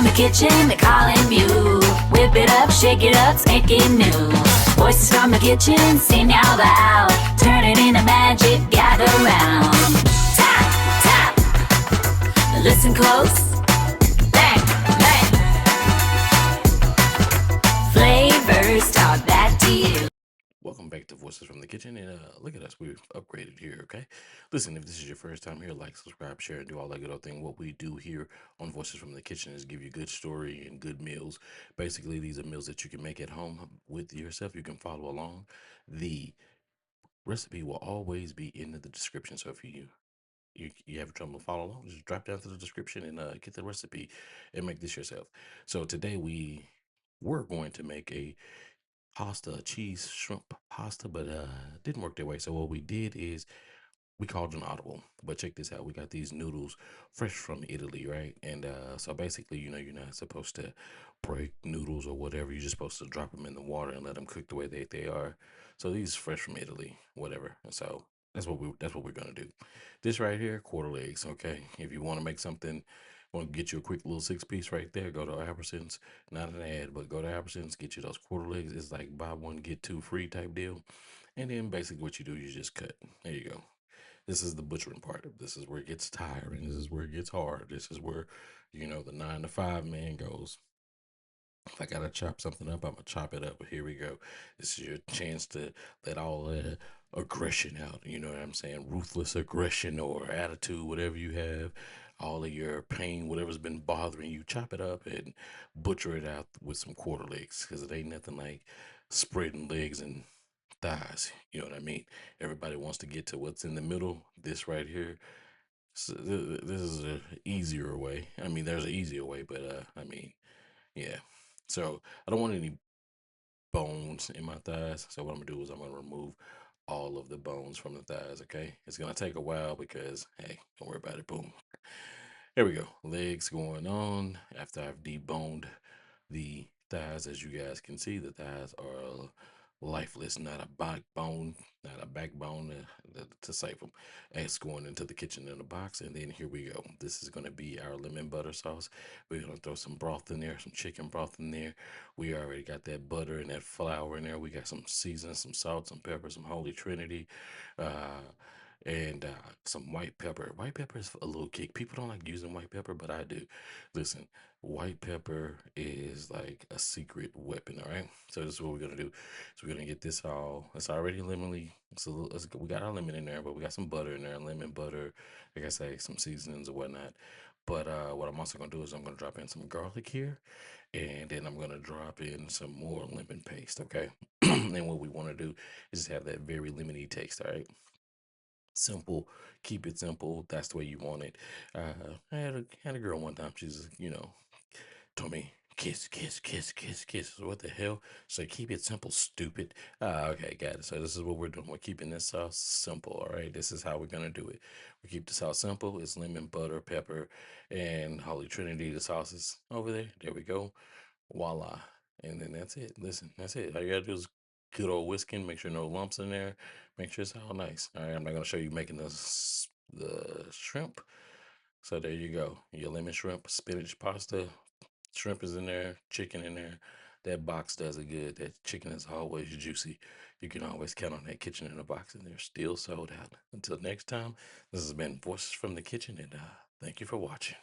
from the kitchen, they're calling you. Whip it up, shake it up, make it new. Voices from the kitchen, sing out loud. Turn it into magic, gather round. Tap, tap, listen close. Bang, bang. Flavors talk back to you. Welcome back to Voices from the Kitchen, and look at us, we've upgraded here, okay? Listen, if this is your first time here, like, subscribe, share, and do all that good old thing. What we do here on Voices from the Kitchen is give you good story and good meals. Basically, these are meals that you can make at home with yourself. You can follow along. The recipe will always be in the description, so if you have trouble follow along, just drop down to the description and get the recipe and make this yourself. So today we're going to make a pasta, cheese, shrimp pasta, but didn't work that way. So what we did is we called an audible. But check this out. We got these noodles fresh from Italy, right? And so basically, you're not supposed to break noodles or whatever. You're just supposed to drop them in the water and let them cook the way they are. So these fresh from Italy, whatever. And so that's what we're gonna do. This right here, quarter legs. Okay, if you want to make something, want to get you a quick little 6 piece right there, go to Albertsons. Not an ad, but go to Albertsons, get you those quarter legs. It's like buy one get two free type deal. And then basically what you do, you just cut. There you go. This is the butchering part. This is where it gets tiring. This is where it gets hard. This is where, the 9 to 5 man goes. If I gotta chop something up, I'm gonna chop it up. But here we go. This is your chance to let all that aggression out. You know what I'm saying? Ruthless aggression or attitude, whatever you have, all of your pain, whatever's been bothering you, chop it up and butcher it out with some quarter legs. Because it ain't nothing like spreading legs and thighs. You know what I mean? Everybody wants to get to what's in the middle. This right here. So this is a easier way. I mean, there's an easier way, but yeah. So I don't want any bones in my thighs. So what I'm gonna do is I'm gonna remove all of the bones from the thighs. Okay, it's gonna take a while because hey, don't worry about it. Boom. There we go. Legs going on after I've deboned the thighs. As you guys can see, the thighs are lifeless, not a backbone, not a backbone to save them. It's going into the kitchen in a box, and then here we go. This is going to be our lemon butter sauce. We're going to throw some broth in there, some chicken broth in there. We already got that butter and that flour in there. We got some seasoning, some salt, some pepper, some holy trinity. And some white pepper. White pepper is a little kick. People don't like using white pepper, but I do. Listen, white pepper is like a secret weapon. All right. So this is what we're gonna do. So we're gonna get this all. It's already lemonly. So we got our lemon in there, but we got some butter in there, lemon butter. Like I say, some seasonings or whatnot. But what I'm also gonna do is I'm gonna drop in some garlic here, and then I'm gonna drop in some more lemon paste. Okay. And what we want to do is just have that very lemony taste. All right. Simple, keep it simple. That's the way you want it. I had a girl one time. She's told me kiss, kiss, kiss, kiss, kiss. What the hell? So keep it simple, stupid. Okay, got it. So this is what we're doing. We're keeping this sauce simple. All right, this is how we're gonna do it. We keep the sauce simple. It's lemon, butter, pepper, and Holy Trinity. The sauces over there. There we go. Voila. And then that's it. Listen, that's it. All you gotta do is good old whisking. Make sure no lumps in there. Make sure it's all nice. All right, I'm not gonna show you making the shrimp. So there you go. Your lemon shrimp, spinach pasta. Shrimp is in there, chicken in there. That box does it good. That chicken is always juicy. You can always count on that kitchen in a box, and they're still sold out. Until next time, this has been Voices from the Kitchen, and thank you for watching.